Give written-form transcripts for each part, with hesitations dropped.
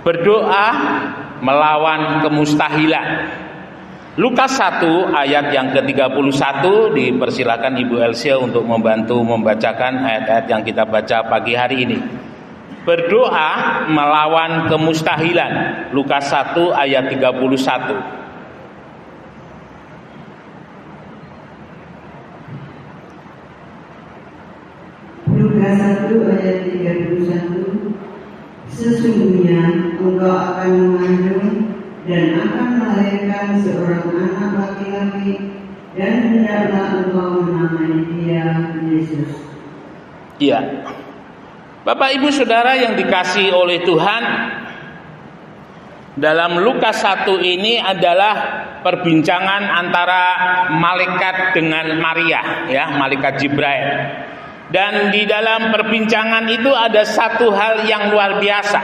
Berdoa melawan kemustahilan. Lukas 1 ayat yang ke-31, dipersilakan Ibu Elsia untuk membantu membacakan ayat-ayat yang kita baca pagi hari ini. Berdoa melawan kemustahilan. Lukas 1 ayat 31. Lukas 1 ayat 31. Sesungguhnya engkau akan mengandung dan akan melahirkan seorang anak laki-laki, dan hendaklah engkau menamai dia Yesus. Iya. Bapak Ibu Saudara yang dikasihi oleh Tuhan, dalam Lukas 1 ini adalah perbincangan antara malaikat dengan Maria, ya, malaikat Jibril. Dan di dalam perbincangan itu ada satu hal yang luar biasa.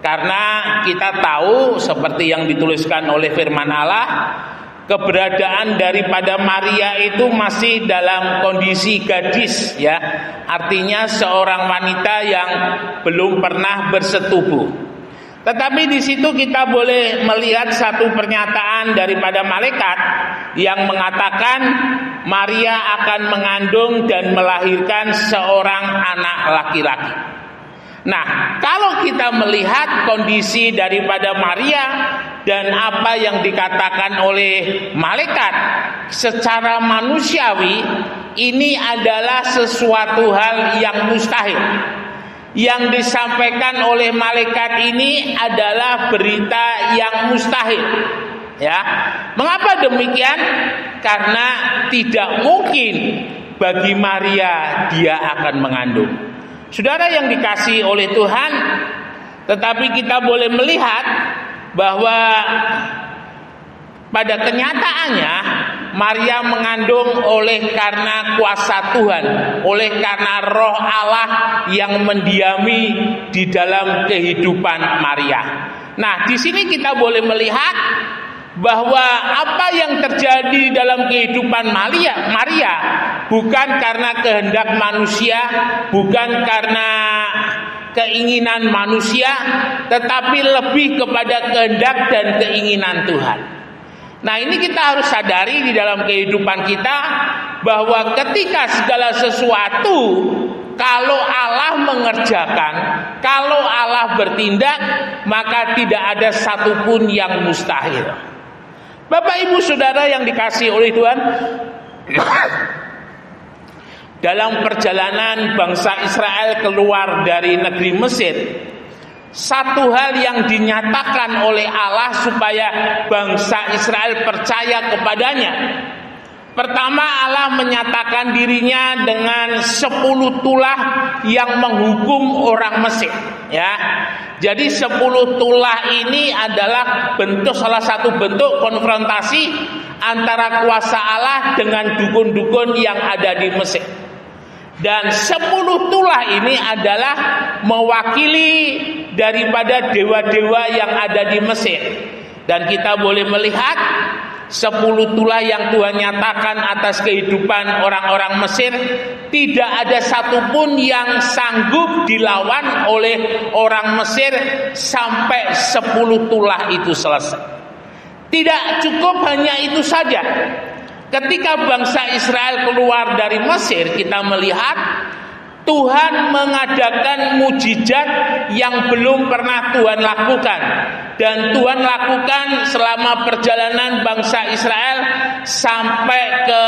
Karena kita tahu seperti yang dituliskan oleh firman Allah, keberadaan daripada Maria itu masih dalam kondisi gadis, ya. Artinya seorang wanita yang belum pernah bersetubuh. Tetapi di situ kita boleh melihat satu pernyataan daripada malaikat yang mengatakan Maria akan mengandung dan melahirkan seorang anak laki-laki. Nah, kalau kita melihat kondisi daripada Maria dan apa yang dikatakan oleh malaikat secara manusiawi, ini adalah sesuatu hal yang mustahil. Yang disampaikan oleh malaikat ini adalah berita yang mustahil. Ya, mengapa demikian? Karena tidak mungkin bagi Maria dia akan mengandung. Saudara yang dikasihi oleh Tuhan, tetapi kita boleh melihat bahwa pada kenyataannya Maria mengandung oleh karena kuasa Tuhan, oleh karena Roh Allah yang mendiami di dalam kehidupan Maria. Nah, di sini kita boleh melihat bahwa apa yang terjadi dalam kehidupan Maria bukan karena kehendak manusia, bukan karena keinginan manusia, tetapi lebih kepada kehendak dan keinginan Tuhan. Nah, ini kita harus sadari di dalam kehidupan kita bahwa ketika segala sesuatu, kalau Allah mengerjakan, kalau Allah bertindak, maka tidak ada satupun yang mustahil. Bapak Ibu Saudara yang dikasihi oleh Tuhan, dalam perjalanan bangsa Israel keluar dari negeri Mesir, satu hal yang dinyatakan oleh Allah supaya bangsa Israel percaya kepadanya. Pertama, Allah menyatakan dirinya dengan 10 tulah yang menghukum orang Mesir, ya. Jadi 10 tulah ini adalah salah satu bentuk konfrontasi antara kuasa Allah dengan dukun-dukun yang ada di Mesir. Dan 10 tulah ini adalah mewakili daripada dewa-dewa yang ada di Mesir. Dan kita boleh melihat 10 tulah yang Tuhan nyatakan atas kehidupan orang-orang Mesir, tidak ada satupun yang sanggup dilawan oleh orang Mesir sampai 10 tulah itu selesai. Tidak cukup hanya itu saja. Ketika bangsa Israel keluar dari Mesir, kita melihat Tuhan mengadakan mujizat yang belum pernah Tuhan lakukan. Dan Tuhan lakukan selama perjalanan bangsa Israel sampai ke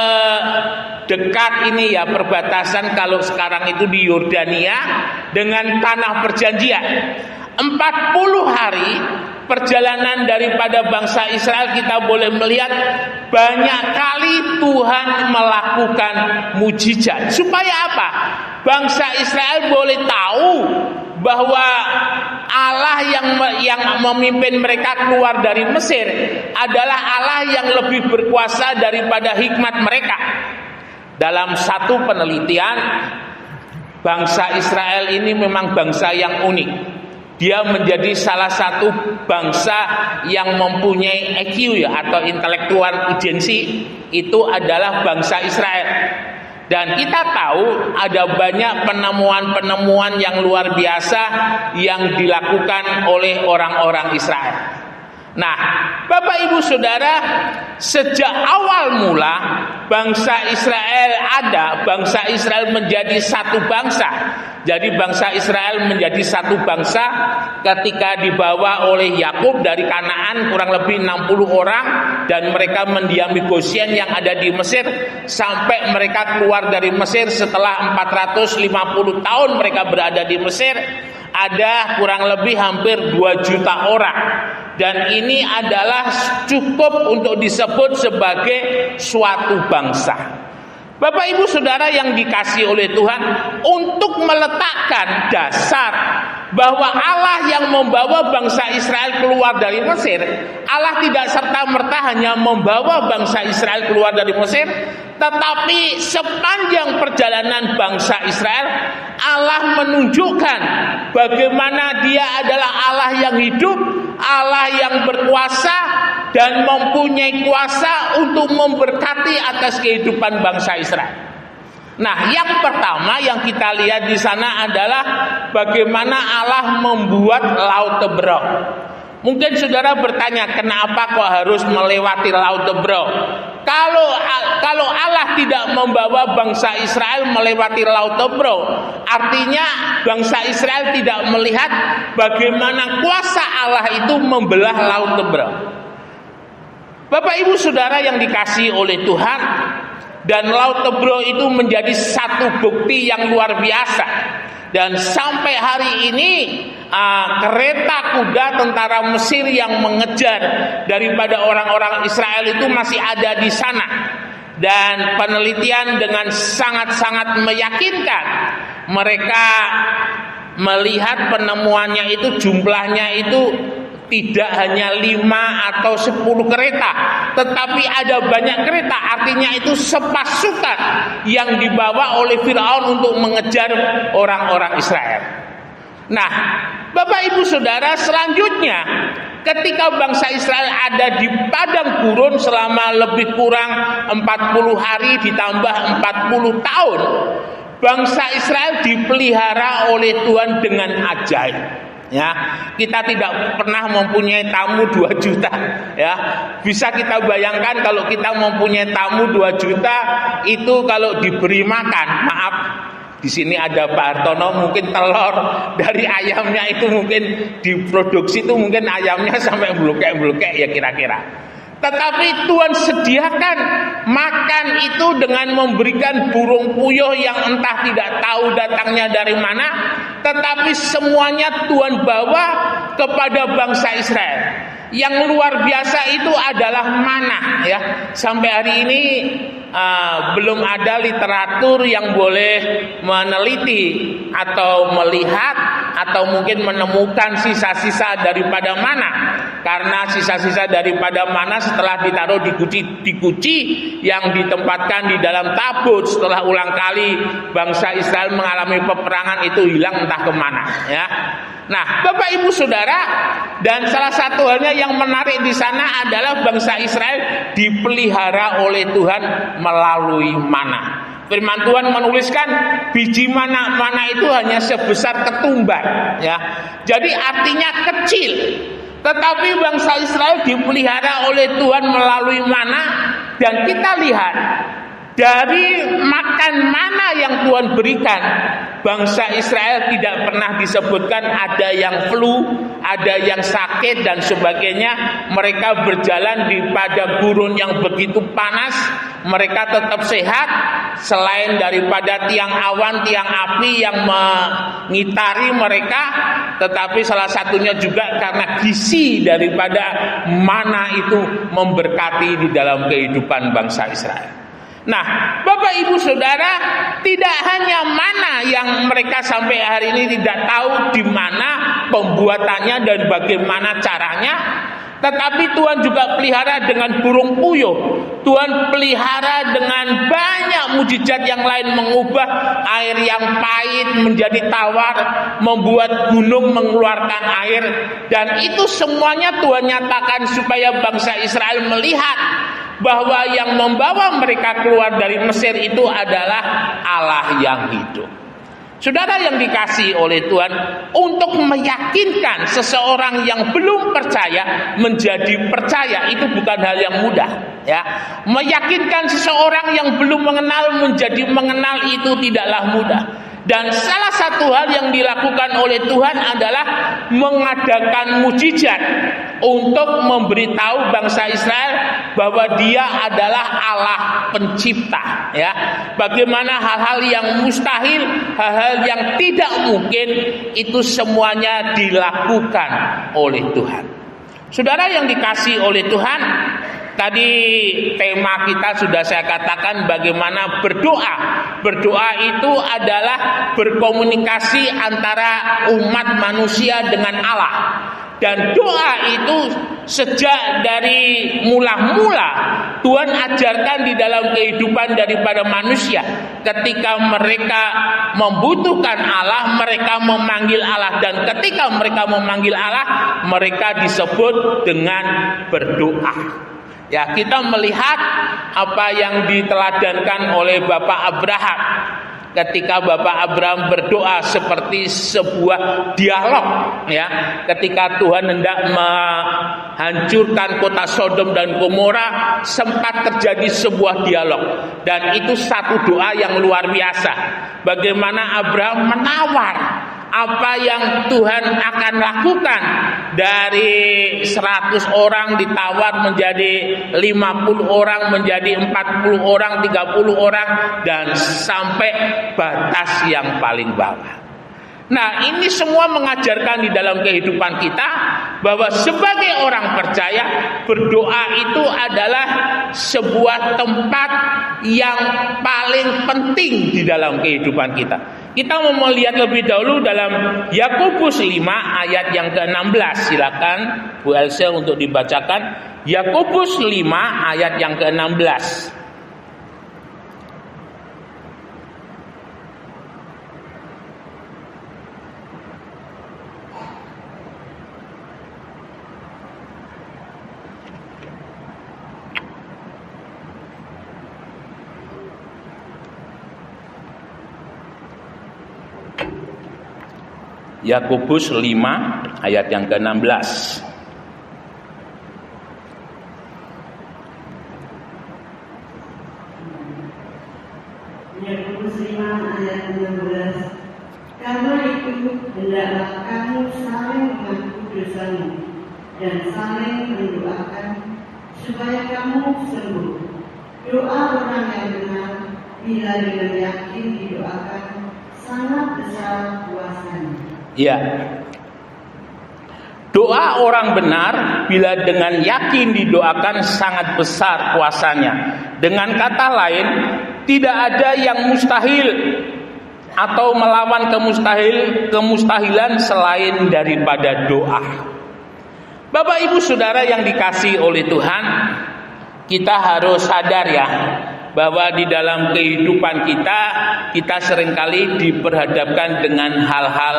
dekat ini, ya, perbatasan kalau sekarang itu di Yordania dengan tanah perjanjian. 40 hari perjalanan daripada bangsa Israel, kita boleh melihat banyak kali Tuhan melakukan mujizat. Supaya apa? Bangsa Israel boleh tahu bahwa Allah yang memimpin mereka keluar dari Mesir adalah Allah yang lebih berkuasa daripada hikmat mereka. Dalam satu penelitian, bangsa Israel ini memang bangsa yang unik. Dia menjadi salah satu bangsa yang mempunyai EQ, ya, atau intellectual agency. Itu adalah bangsa Israel. Dan kita tahu ada banyak penemuan-penemuan yang luar biasa yang dilakukan oleh orang-orang Israel. Nah, Bapak Ibu Saudara, sejak awal mula bangsa Israel ada, bangsa Israel menjadi satu bangsa. Jadi bangsa Israel menjadi satu bangsa ketika dibawa oleh Yakub dari Kanaan kurang lebih 60 orang, dan mereka mendiami Gosyen yang ada di Mesir sampai mereka keluar dari Mesir setelah 450 tahun mereka berada di Mesir. Ada kurang lebih hampir 2 juta orang. Dan ini adalah cukup untuk disebut sebagai suatu bangsa. Bapak Ibu Saudara yang dikasihi oleh Tuhan, untuk meletakkan dasar bahwa Allah yang membawa bangsa Israel keluar dari Mesir, Allah tidak serta-merta hanya membawa bangsa Israel keluar dari Mesir, tetapi sepanjang perjalanan bangsa Israel, Allah menunjukkan bagaimana Dia adalah Allah yang hidup, Allah yang berkuasa dan mempunyai kuasa untuk memberkati atas kehidupan bangsa Israel. Nah, yang pertama yang kita lihat di sana adalah bagaimana Allah membuat Laut Tebrok. Mungkin saudara bertanya, kenapa kok harus melewati Laut Tebrok? Kalau Allah tidak membawa bangsa Israel melewati Laut Tebrok, artinya bangsa Israel tidak melihat bagaimana kuasa Allah itu membelah Laut Tebrok. Bapak Ibu Saudara yang dikasihi oleh Tuhan, dan Laut Tebrok itu menjadi satu bukti yang luar biasa. Dan sampai hari ini kereta kuda tentara Mesir yang mengejar daripada orang-orang Israel itu masih ada di sana. Dan penelitian dengan sangat-sangat meyakinkan, mereka melihat penemuannya itu jumlahnya itu tidak hanya 5 atau 10 kereta, tetapi ada banyak kereta. Artinya itu sepasukan yang dibawa oleh Firaun untuk mengejar orang-orang Israel. Nah, Bapak Ibu Saudara, selanjutnya ketika bangsa Israel ada di padang gurun selama lebih kurang 40 hari ditambah 40 tahun, bangsa Israel dipelihara oleh Tuhan dengan ajaib. Ya, kita tidak pernah mempunyai tamu 2 juta. Ya, bisa kita bayangkan kalau kita mempunyai tamu 2 juta itu kalau diberi makan, maaf, di sini ada Pak Hartono, mungkin telur dari ayamnya itu mungkin diproduksi itu mungkin ayamnya sampai blokek-blokek ya kira-kira. Tetapi Tuhan sediakan makan itu dengan memberikan burung puyuh yang entah tidak tahu datangnya dari mana, tetapi semuanya Tuhan bawa kepada bangsa Israel. Yang luar biasa itu adalah mana, ya. Sampai hari ini belum ada literatur yang boleh meneliti atau melihat atau mungkin menemukan sisa-sisa daripada mana. Karena sisa-sisa daripada mana setelah ditaruh di guci yang ditempatkan di dalam tabut setelah ulang kali bangsa Israel mengalami peperangan itu hilang entah kemana, ya. Nah, Bapak Ibu Saudara, dan salah satu halnya yang menarik di sana adalah bangsa Israel dipelihara oleh Tuhan melalui mana. Firman Tuhan menuliskan biji mana itu hanya sebesar ketumbar, ya. Jadi artinya kecil. Tetapi bangsa Israel dipelihara oleh Tuhan melalui mana, dan kita lihat dari makan mana yang Tuhan berikan, bangsa Israel tidak pernah disebutkan ada yang flu, ada yang sakit dan sebagainya. Mereka berjalan di pada gurun yang begitu panas, mereka tetap sehat. Selain daripada tiang awan, tiang api yang mengitari mereka, tetapi salah satunya juga karena gizi daripada mana itu memberkati di dalam kehidupan bangsa Israel. Nah, Bapak Ibu Saudara, tidak hanya mana yang mereka sampai hari ini tidak tahu di mana pembuatannya dan bagaimana caranya, tetapi Tuhan juga pelihara dengan burung puyuh. Tuhan pelihara dengan banyak mujizat yang lain, mengubah air yang pahit menjadi tawar, membuat gunung mengeluarkan air, dan itu semuanya Tuhan nyatakan supaya bangsa Israel melihat bahwa yang membawa mereka keluar dari Mesir itu adalah Allah yang hidup. Saudara yang dikasihi oleh Tuhan, untuk meyakinkan seseorang yang belum percaya menjadi percaya itu bukan hal yang mudah, ya. Meyakinkan seseorang yang belum mengenal menjadi mengenal itu tidaklah mudah. Dan salah satu hal yang dilakukan oleh Tuhan adalah mengadakan mukjizat untuk memberitahu bangsa Israel bahwa Dia adalah Allah pencipta, ya. Bagaimana hal-hal yang mustahil, hal-hal yang tidak mungkin itu semuanya dilakukan oleh Tuhan. Saudara yang dikasihi oleh Tuhan, tadi tema kita sudah saya katakan bagaimana berdoa. Berdoa itu adalah berkomunikasi antara umat manusia dengan Allah. Dan doa itu sejak dari mula-mula Tuhan ajarkan di dalam kehidupan daripada manusia. Ketika mereka membutuhkan Allah, mereka memanggil Allah. Dan ketika mereka memanggil Allah, mereka disebut dengan berdoa. Ya, kita melihat apa yang diteladankan oleh Bapak Abraham. Ketika Bapak Abraham berdoa seperti sebuah dialog, ya. Ketika Tuhan hendak menghancurkan kota Sodom dan Gomora, sempat terjadi sebuah dialog, dan itu satu doa yang luar biasa. Bagaimana Abraham menawar apa yang Tuhan akan lakukan. Dari 100 orang ditawar menjadi 50 orang, menjadi 40 orang, 30 orang, dan sampai batas yang paling bawah. Nah, ini semua mengajarkan di dalam kehidupan kita bahwa sebagai orang percaya, berdoa itu adalah sebuah tempat yang paling penting di dalam kehidupan kita. Kita mau melihat lebih dahulu dalam Yakobus 5 ayat yang ke-16. Silakan Bu Else untuk dibacakan Yakobus 5 ayat yang ke-16. Yakobus 5 ayat yang ke-16. Yakobus 5 ayat 16. Karena itu hendaklah kamu saling mengaku dosamu dan saling mendoakan supaya kamu sembuh. Doa orang yang benar bila dengan yakin didoakan sangat besar kuasanya. Ya, doa orang benar bila dengan yakin didoakan sangat besar kuasanya. Dengan kata lain, tidak ada yang mustahil atau melawan kemustahilan selain daripada doa. Bapak Ibu Saudara yang dikasihi oleh Tuhan, kita harus sadar ya, bahwa di dalam kehidupan kita seringkali diperhadapkan dengan hal-hal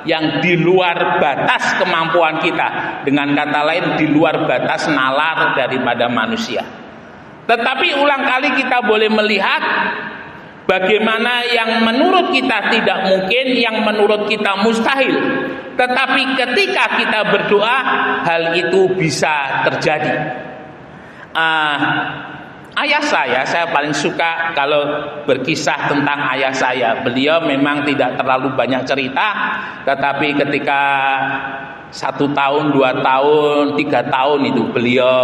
yang di luar batas kemampuan kita. Dengan kata lain, di luar batas nalar daripada manusia. Tetapi ulang kali kita boleh melihat bagaimana yang menurut kita tidak mungkin, yang menurut kita mustahil. Tetapi ketika kita berdoa, hal itu bisa terjadi. Ayah saya paling suka kalau berkisah tentang ayah saya. Beliau memang tidak terlalu banyak cerita, tetapi ketika 1 tahun, 2 tahun, 3 tahun itu beliau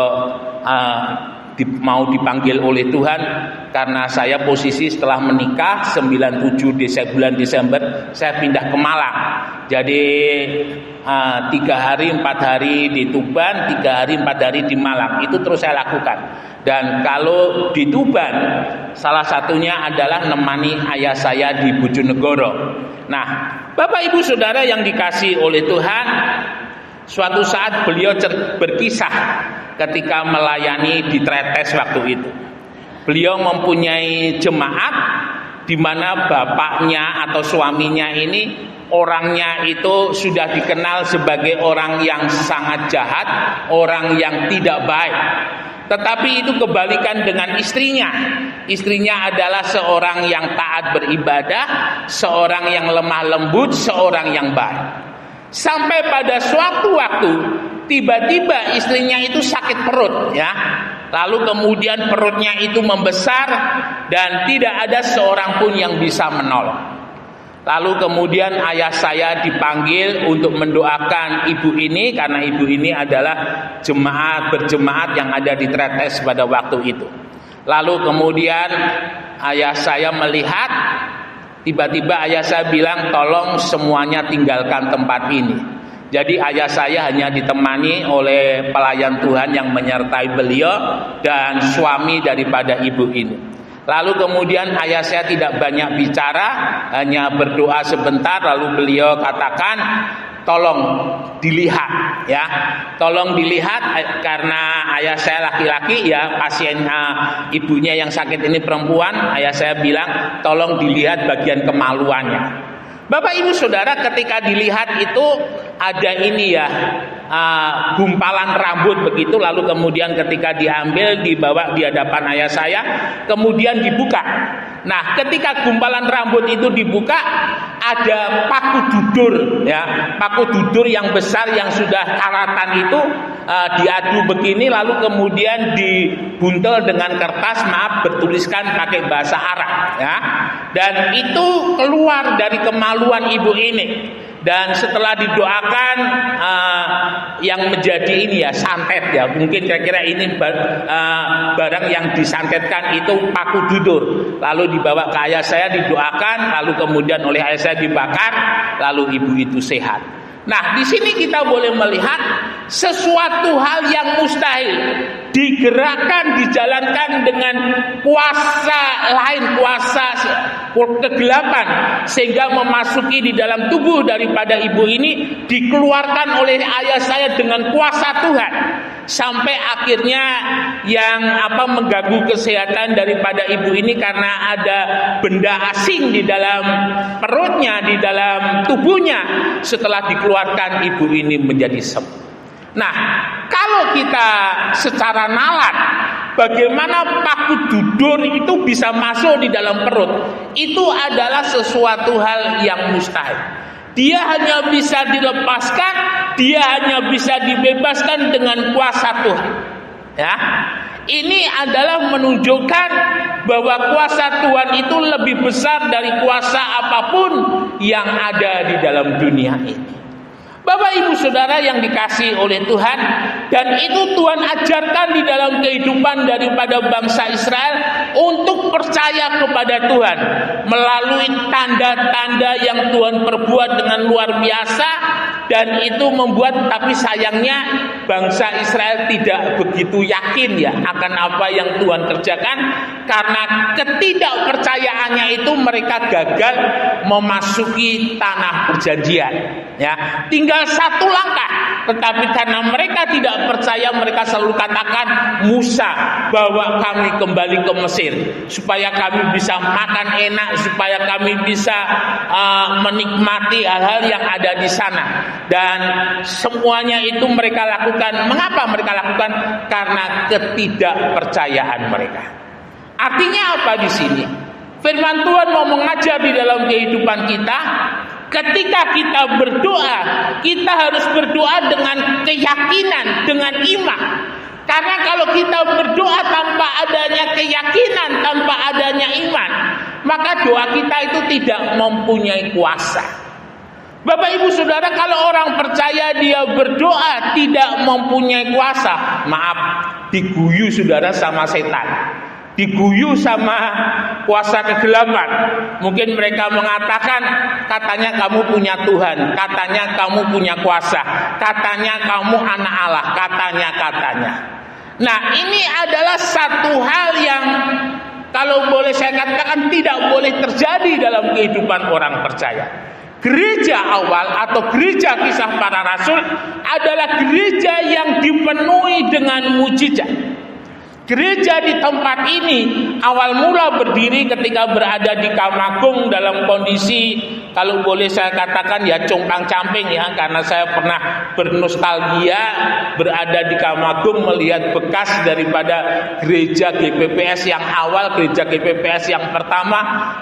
mau dipanggil oleh Tuhan. Karena saya posisi setelah menikah 97 bulan Desember saya pindah ke Malang. Jadi 3 hari 4 hari di Tuban, 3 hari 4 hari di Malang. Itu terus saya lakukan. Dan kalau di Tuban, salah satunya adalah nemani ayah saya di Bojonegoro. Nah, Bapak Ibu Saudara yang dikasihi oleh Tuhan, suatu saat beliau berkisah ketika melayani di Tretes waktu itu. Beliau mempunyai jemaat di mana bapaknya atau suaminya ini orangnya itu sudah dikenal sebagai orang yang sangat jahat, orang yang tidak baik. Tetapi itu kebalikan dengan istrinya. Istrinya adalah seorang yang taat beribadah, seorang yang lemah lembut, seorang yang baik. Sampai pada suatu waktu tiba-tiba istrinya itu sakit perut, ya. Lalu kemudian perutnya itu membesar dan tidak ada seorang pun yang bisa menolong. Lalu kemudian ayah saya dipanggil untuk mendoakan ibu ini, karena ibu ini adalah berjemaat yang ada di Tretes pada waktu itu. Lalu kemudian ayah saya melihat, tiba-tiba ayah saya bilang, tolong semuanya tinggalkan tempat ini. Jadi ayah saya hanya ditemani oleh pelayan Tuhan yang menyertai beliau dan suami daripada ibu ini. Lalu kemudian ayah saya tidak banyak bicara, hanya berdoa sebentar, lalu beliau katakan, tolong dilihat, ya, tolong dilihat, karena ayah saya laki-laki, ya, pasien ibunya yang sakit ini perempuan. Ayah saya bilang, tolong dilihat bagian kemaluannya. Bapak Ibu Saudara, ketika dilihat itu ada ini, ya, gumpalan rambut begitu. Lalu kemudian ketika diambil, dibawa di hadapan ayah saya, kemudian dibuka. Nah, ketika gumpalan rambut itu dibuka, ada paku dudur, ya, paku dudur yang besar yang sudah karatan itu diadu begini, lalu kemudian dibuntel dengan kertas, maaf, bertuliskan pakai bahasa Arab, ya, dan itu keluar dari kemaluan ibu ini. Dan setelah didoakan, yang menjadi ini, ya, santet, ya, mungkin kira-kira ini barang yang disantetkan itu paku dudur. Lalu dibawa ke ayah saya, didoakan, lalu kemudian oleh ayah saya dibakar, lalu ibu itu sehat. Nah, di sini kita boleh melihat sesuatu hal yang mustahil digerakkan, dijalankan dengan kuasa lain, kuasa kegelapan, sehingga memasuki di dalam tubuh daripada ibu ini, dikeluarkan oleh ayah saya dengan kuasa Tuhan. Sampai akhirnya yang mengganggu kesehatan daripada ibu ini karena ada benda asing di dalam perutnya, di dalam tubuhnya. Setelah dikeluarkan, ibu ini menjadi sembuh. Nah, kalau kita secara nalar, bagaimana paku dudur itu bisa masuk di dalam perut, itu adalah sesuatu hal yang mustahil. Dia hanya bisa dilepaskan, dia hanya bisa dibebaskan dengan kuasa Tuhan. Ya, ini adalah menunjukkan bahwa kuasa Tuhan itu lebih besar dari kuasa apapun yang ada di dalam dunia ini. Bapak Ibu Saudara yang dikasihi oleh Tuhan, dan itu Tuhan ajarkan di dalam kehidupan daripada bangsa Israel untuk percaya kepada Tuhan melalui tanda-tanda yang Tuhan perbuat dengan luar biasa, dan itu membuat, tapi sayangnya bangsa Israel tidak begitu yakin, ya, akan apa yang Tuhan kerjakan, karena ketidakpercayaannya itu mereka gagal memasuki tanah perjanjian, ya. Tinggal satu langkah, tetapi karena mereka tidak percaya, mereka selalu katakan, Musa, bawa kami kembali ke Mesir supaya kami bisa makan enak, supaya kami bisa menikmati hal-hal yang ada di sana. Dan semuanya itu mereka lakukan. Mengapa mereka lakukan? Karena ketidakpercayaan mereka. Artinya apa di sini? Firman Tuhan mau mengajar di dalam kehidupan kita. Ketika kita berdoa, kita harus berdoa dengan keyakinan, dengan iman. Karena kalau kita berdoa tanpa adanya keyakinan, tanpa adanya iman, maka doa kita itu tidak mempunyai kuasa. Bapak Ibu Saudara, kalau orang percaya dia berdoa tidak mempunyai kuasa, maaf, diguyu saudara sama setan, diguyu sama kuasa kegelapan. Mungkin mereka mengatakan, katanya kamu punya Tuhan, katanya kamu punya kuasa, katanya kamu anak Allah, katanya. Nah, ini adalah satu hal yang kalau boleh saya katakan tidak boleh terjadi dalam kehidupan orang percaya. Gereja awal atau gereja Kisah Para Rasul adalah gereja yang dipenuhi dengan mujizat. Gereja di tempat ini awal mula berdiri ketika berada di Kamagung dalam kondisi, kalau boleh saya katakan ya, compang-camping ya, karena saya pernah bernostalgia berada di Kamagung melihat bekas daripada gereja GPPS yang awal, gereja GPPS yang pertama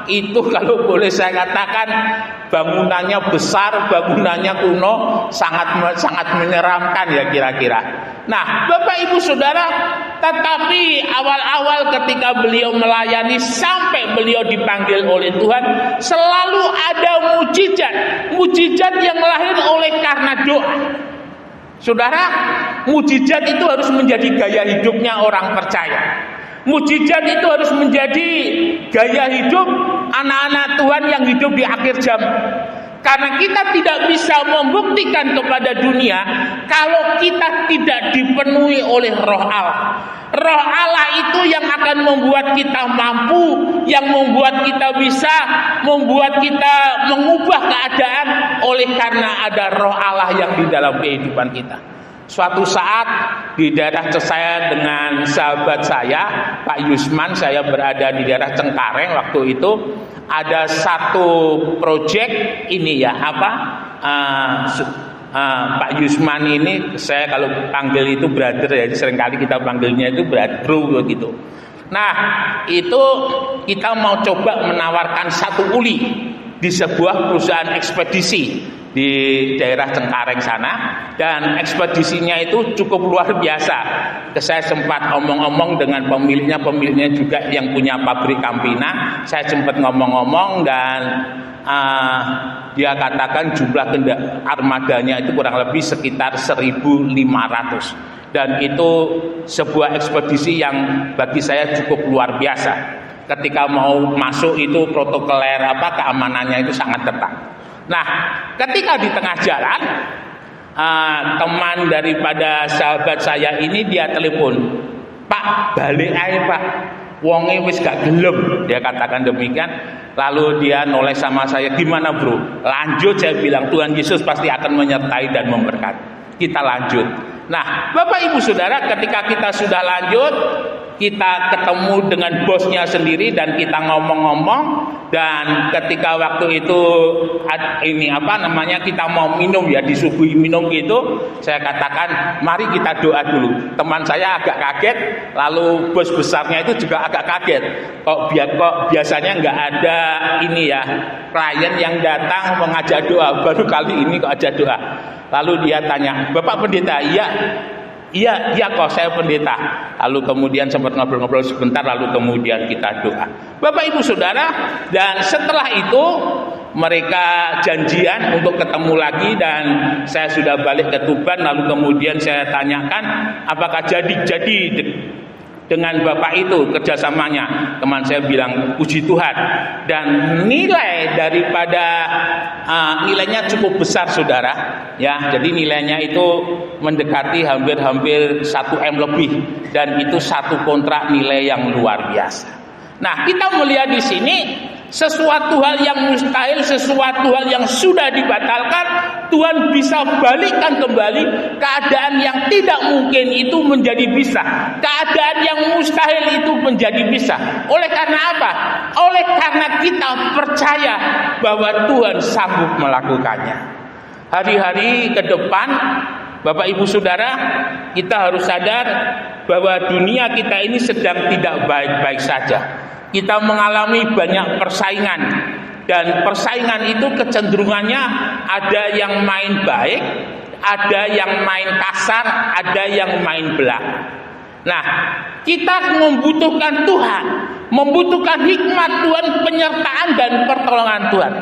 itu, kalau boleh saya katakan bangunannya besar, bangunannya kuno, sangat menyeramkan ya kira-kira. Nah, Bapak Ibu Saudara, tetapi awal-awal ketika beliau melayani sampai beliau dipanggil oleh Tuhan, selalu ada mujizat yang lahir oleh karena doa. Saudara, mujizat itu harus menjadi gaya hidupnya orang percaya. Mujizat itu harus menjadi gaya hidup anak-anak Tuhan yang hidup di akhir zaman. Karena kita tidak bisa membuktikan kepada dunia kalau kita tidak dipenuhi oleh Roh Allah. Roh Allah itu yang akan membuat kita mampu, yang membuat kita bisa, membuat kita mengubah keadaan oleh karena ada Roh Allah yang di dalam kehidupan kita. Suatu saat di daerah saya dengan sahabat saya, Pak Yusman, saya berada di daerah Cengkareng waktu itu. Ada satu proyek ini ya, Pak Yusman ini, saya kalau panggil itu brother ya, seringkali kita panggilnya itu bro gitu. Nah, itu kita mau coba menawarkan satu uli di sebuah perusahaan ekspedisi di daerah Cengkareng sana, dan ekspedisinya itu cukup luar biasa. Saya sempat omong-omong dengan pemiliknya juga yang punya pabrik Campina. Saya sempat ngomong-ngomong dan dia katakan jumlah armadanya itu kurang lebih sekitar 1.500, dan itu sebuah ekspedisi yang bagi saya cukup luar biasa. Ketika mau masuk itu protokoler keamanannya itu sangat ketat. Nah, ketika di tengah jalan, teman daripada sahabat saya ini dia telepon, "Pak, balik aja Pak, wonge wis gak gelem," dia katakan demikian. Lalu dia noleh sama saya, "Gimana bro? Lanjut," saya bilang, "Tuhan Yesus pasti akan menyertai dan memberkati." Kita lanjut. Nah, Bapak Ibu Saudara, ketika kita sudah lanjut, kita ketemu dengan bosnya sendiri dan kita ngomong-ngomong, dan ketika waktu itu kita mau minum ya, disuguhi minum gitu, saya katakan mari kita doa dulu. Teman saya agak kaget, lalu bos besarnya itu juga agak kaget. Kok biasanya nggak ada ini ya, klien yang datang mengajak doa, baru kali ini kok ajak doa. Lalu dia tanya, "Bapak pendeta?" Iya kok, saya pendeta. Lalu kemudian sempat ngobrol-ngobrol sebentar, lalu kemudian kita doa. Bapak Ibu Saudara, dan setelah itu mereka janjian untuk ketemu lagi, dan saya sudah balik ke Tuban. Lalu kemudian saya tanyakan apakah jadi dengan Bapak itu kerjasamanya. Teman saya bilang puji Tuhan, dan nilai daripada nilainya cukup besar saudara ya. Jadi nilainya itu mendekati hampir 1 M lebih, dan itu satu kontrak nilai yang luar biasa. Nah, kita melihat di sini sesuatu hal yang mustahil, sesuatu hal yang sudah dibatalkan, Tuhan bisa balikkan kembali. Keadaan yang tidak mungkin itu menjadi bisa, keadaan yang mustahil itu menjadi bisa. Oleh karena apa? Oleh karena kita percaya bahwa Tuhan sanggup melakukannya. Hari-hari ke depan, Bapak Ibu Saudara, kita harus sadar bahwa dunia kita ini sedang tidak baik-baik saja. Kita mengalami banyak persaingan, dan persaingan itu kecenderungannya ada yang main baik, ada yang main kasar, ada yang main belak. Nah, kita membutuhkan Tuhan, membutuhkan hikmat Tuhan, penyertaan dan pertolongan Tuhan.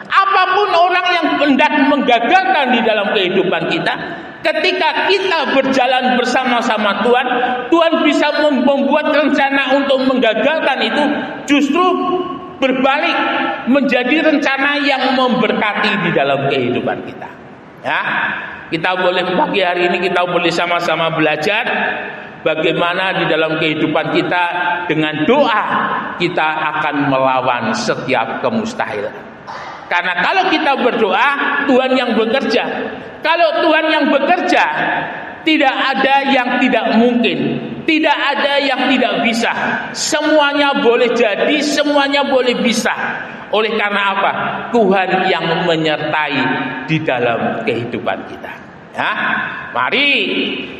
Apapun orang yang hendak menggagalkan di dalam kehidupan kita, ketika kita berjalan bersama-sama Tuhan, Tuhan bisa membuat rencana untuk menggagalkan itu justru berbalik menjadi rencana yang memberkati di dalam kehidupan kita. Ya, kita boleh pagi hari ini kita boleh sama-sama belajar bagaimana di dalam kehidupan kita dengan doa kita akan melawan setiap kemustahilan. Karena kalau kita berdoa, Tuhan yang bekerja. Kalau Tuhan yang bekerja, Tidak ada yang tidak mungkin, tidak ada yang tidak bisa. Semuanya boleh jadi, semuanya boleh bisa. Oleh karena apa? Tuhan yang menyertai di dalam kehidupan kita. Ya, mari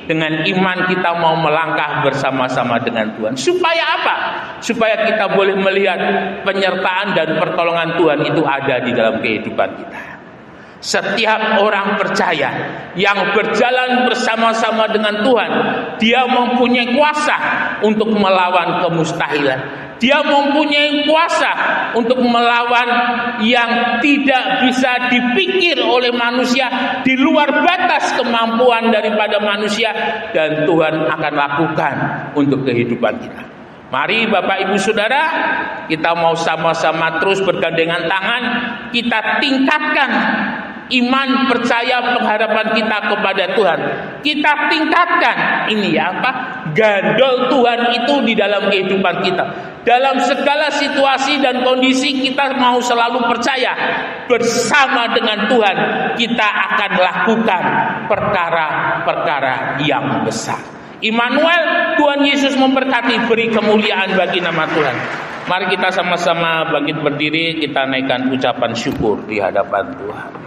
dengan iman kita mau melangkah bersama-sama dengan Tuhan. Supaya apa? Supaya kita boleh melihat penyertaan dan pertolongan Tuhan itu ada di dalam kehidupan kita. Setiap orang percaya yang berjalan bersama-sama dengan Tuhan, dia mempunyai kuasa untuk melawan kemustahilan. Dia mempunyai kuasa untuk melawan yang tidak bisa dipikir oleh manusia, di luar batas kemampuan daripada manusia, dan Tuhan akan lakukan untuk kehidupan kita. Mari Bapak Ibu Saudara, kita mau sama-sama terus bergandengan tangan, kita tingkatkan iman, percaya, pengharapan kita kepada Tuhan. Kita tingkatkan ini ya apa? Gandol Tuhan itu di dalam kehidupan kita. Dalam segala situasi dan kondisi kita mau selalu percaya bersama dengan Tuhan kita akan lakukan perkara-perkara yang besar. Immanuel, Tuhan Yesus memberkati, beri kemuliaan bagi nama Tuhan. Mari kita sama-sama bangkit berdiri, kita naikkan ucapan syukur di hadapan Tuhan.